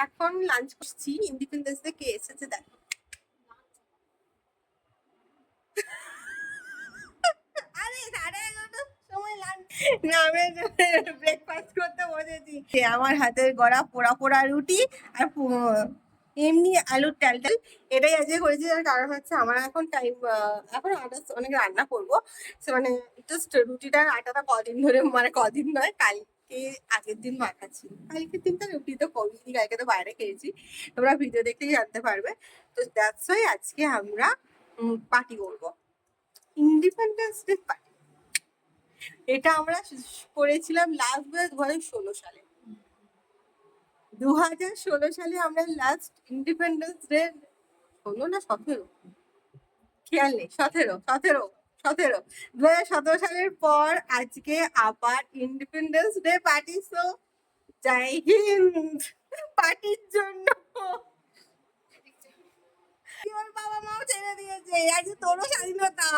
এখন লাঞ্চ করছি। Independence day কে এসেছে দেখো। আরে 11:30টার সময় লাঞ্চ না, আমি ব্রেকফাস্ট করতে বসেছি। আমার হাতের গড়া পোড়া পোড়া রুটি আর এমনি আলুর টাল টাল, এটাই আজকে করেছি। তার কারণ হচ্ছে আমার এখন টাইম, এখন আটা অনেক রান্না করবো। মানে জাস্ট রুটিটার আটাটা কদিন ধরে, মানে কদিন নয়, কালকে আগের দিন মাখাচ্ছি। কালকের দিন তো রুটি তো কমিনি, কালকে তো বাইরে খেয়েছি, তোমরা ভিডিও দেখলেই জানতে পারবে। তো দ্যাটস ওয়াই আজকে আমরা পার্টি করবো, ইন্ডিপেন্ডেন্স ডে পার্টি। এটা আমরা করেছিলাম লাস্ট 2016 সালে। 2016 সালে আমরা লাস্ট ইন্ডিপেন্ডেন্স ডে, 16 না 17, খেয়াল নেই, 17 2017 সালের পর আজকে আবার ইন্ডিপেন্ডেন্স ডে পার্টি। সো জয় হিন্দ পার্টির জন্য। ওর বাবা মাও ছেড়ে দিয়েছে, আজকে তোরও স্বাধীনতা,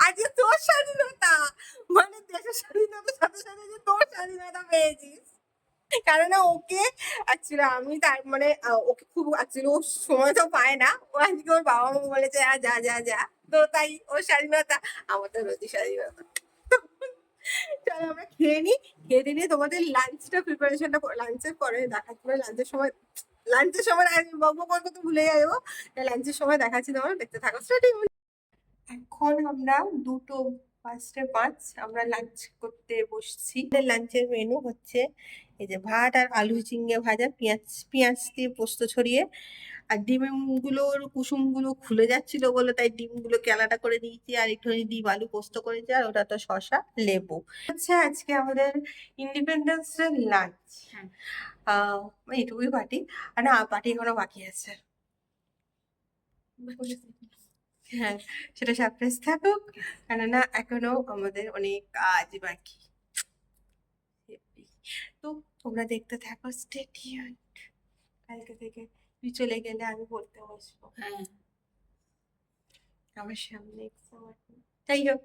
আজকে তোর স্বাধীনতা, মানে দেশের স্বাধীনতার সাথে সাথে যে তোর স্বাধীনতা পেয়েছিস। কারণ ওকে অ্যাকচুয়ালি আমি তার মানে ওকে খুব অ্যাকচুয়ালি ও সময় তো পায় না। ও আজকে ওর বাবা মা বলেছে যা যা যা, তো তাই ওর স্বাধীনতা, আমাদের রোজই স্বাধীনতা। চলো আমরা খেয়ে নিই, খেয়ে নিয়ে তোমাদের লাঞ্চটা প্রিপারেশনটা লাঞ্চের পরে দেখাচ্ছি, মানে লাঞ্চের সময় আমি বকবক করবো তো ভুলে যাবো। লাঞ্চের সময় দেখাচ্ছি, তোমরা দেখতে থাকো। স্টার্টিং। এখন আমরা 2:05 আমরা লাঞ্চ করতে বসছি। লাঞ্চের মেনু হচ্ছে এই যে ভাত আর আলু ঝিঙে ভাজা, পেঁয়াজ পেঁয়াজ দিয়ে পোস্ত ছড়িয়ে, আর ডিমগুলোর কুসুমগুলো খুলে যাচ্ছিল বলে তাই ডিমগুলোকে আলাদা করে দিয়েছি, আর একটুখানি ডিম আলু পোস্ত করেছি, আর ওটা তো শসা লেবু হচ্ছে আজকে আমাদের ইন্ডিপেন্ডেন্স ডে লাঞ্চ। এইটুকুই পার্টি, আর না পার্টি এখনো বাকি আছে। হ্যাঁ, সেটা সারপ্রাইজ থাকুক, কেননা এখনো আমাদের অনেক কাজ বাকি। তো তোমরা দেখতে থাকো, স্টে টিউনড। কালকে থেকে তুই চলে গেলে আমি পড়তে বসবো। হ্যাঁ, আমার সামনে এক্সাম আছে। যাই হোক,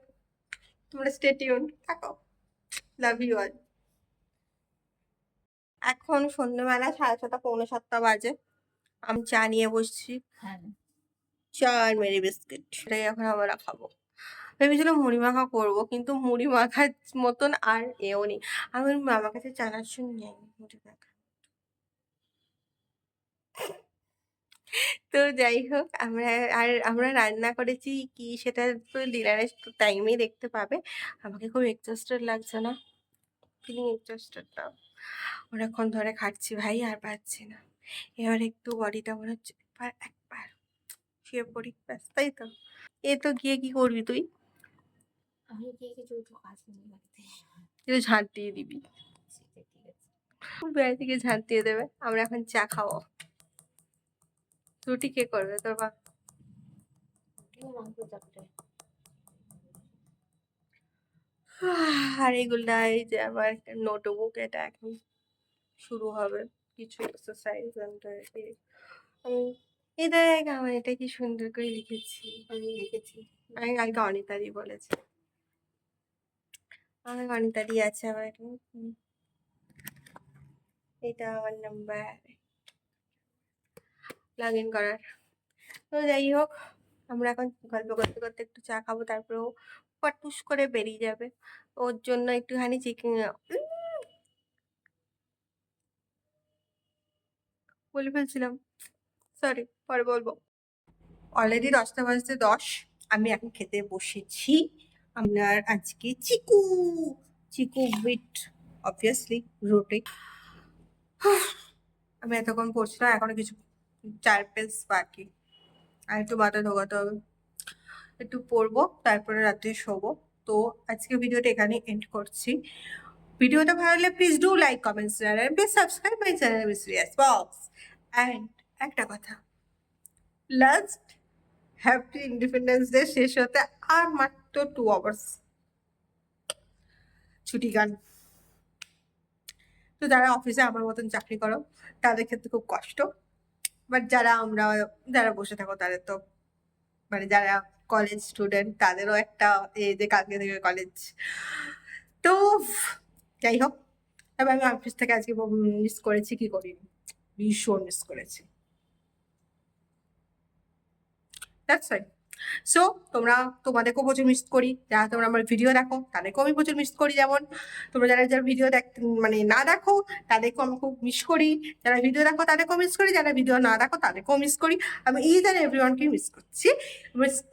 তোমরা স্টে টিউনড থাকো। Love you all. এখন সন্ধ্যেবেলা 6:30 পৌনে 7টা বাজে। আমি চা নিয়ে বসছি, চা আর মেরি বিস্কিট, সেটাই এখন আমরা খাবো। ভেবেছিলাম মুড়ি মাখা করবো, কিন্তু মুড়ি মাখার মতন আর এও নেই। আমি আমার কাছে চানাচুর নেই মুড়ি মাখা। তো যাই হোক, আমরা রান্না করেছি কি সেটা তো ডিনারের টাইমেই দেখতে পাবে। আমাকে খুব এক্সস্টেড লাগছে না, ফিলিং এক্সস্টেড না, অনেকক্ষণ ধরে খাচ্ছি ভাই, আর পাচ্ছি না। এবার একটু বডিটা মনে হচ্ছে একবার শুয়ে পড়ি, ব্যাস, তাই তো। এ তো গিয়ে কি করবি তুই? আমি গিয়ে কিছু কাজ নেই, তুই ঝাঁট দিয়ে দিবি, বেড়া থেকে ঝাঁট দিয়ে দেবে। আমরা এখন চা খাবো। রুটি কে করবে, তোর বাপ? আর এগুলা এই যে আমার একটা নোটবুক, এটা এখন শুরু হবে কিছু এক্সারসাইজ। আমি এই দেখ, আমার এটা কি সুন্দর করে লিখেছি, আমি লিখেছি, আমি কালকে অনিতাদি বলেছি, আমার অনিতাদি আছে আমার এটা আমার নাম্বার লগ ইন করার। তো যাই হোক, আমরা এখন গল্প করতে করতে একটু চা খাবো, তারপরে ও পটুস করে বেরিয়ে যাবে। ওর জন্য একটুখানি চিকেন বলে ফেলছিলাম, সরি, পরে বলবো। অলরেডি 10:10 আমি এখন খেতে বসেছি। আপনার আজকে চিকু চিকু উইথ অবভিয়াসলি রুটি। আমি এতক্ষণ পড়ছিলাম, এখনো কিছু 4 পেজ বাকি, আর একটু মাথা ঢোকাতে হবে, একটু পড়বো, তারপরে রাতে শোবো। তো আজকে ভিডিওটা এখানে এন্ড করছি। ভিডিওটা ভালো লাগলে please do like, comment, share, and please subscribe my channel mysterious box. And একটা কথা, লাস্ট হ্যাপি ইন্ডিপেন্ডেন্স ডে শেষ হতে আর মাত্র 2 আওয়ার্স ছুটি গান। তো যারা অফিসে আমার মতন চাকরি করো তাদের ক্ষেত্রে খুব কষ্ট, বাট যারা বসে থাকো তাদের তো, মানে যারা কলেজ স্টুডেন্ট তাদেরও একটা এই যে কালকে থেকে কলেজ। তো যাই হোক, তবে আমি অফিস থেকে আজকে মিস করেছি, কি করিনি, ভীষণ মিস করেছি। That's fine. সো তোমরা, তোমাদেরকেও প্রচুর মিস করি, যারা তোমরা আমার ভিডিও দেখো তাদেরকেও আমি প্রচুর মিস করি। যেমন তোমরা যারা যারা ভিডিও মানে না দেখো তাদেরকেও আমি খুব মিস করি, যারা ভিডিও দেখো তাদেরকেও মিস করি, যারা ভিডিও না দেখো তাদেরকেও মিস করি। আমি ইচ অ্যান্ড এভরিওয়ানকে মিস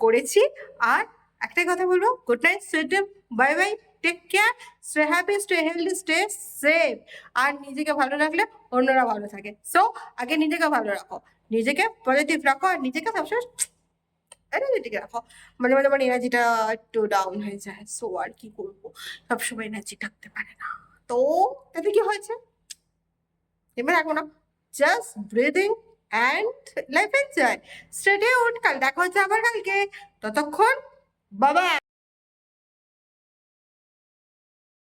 করেছি। আর একটাই কথা বলবো, good night, sweet dream, bye bye, take care, stay happy, stay healthy, stay safe. আর নিজেকে ভালো রাখলে অন্যরা ভালো থাকে। সো আগে নিজেকে ভালো রাখো, নিজেকে পজিটিভ রাখো, আর নিজেকে সবসময় এনার্জেটিক রাখো। মাঝে মাঝে আমার এনার্জিটা একটু ডাউন হয়ে যায়, সো আর কি করবো, সবসময় এনার্জি থাকতে পারে না। তো তাতে কি হয়েছে, এবার রাখো না, just breathing and life enjoy. Stay tuned, কাল দেখা হচ্ছে আবার কালকে, ততক্ষণ বাবা।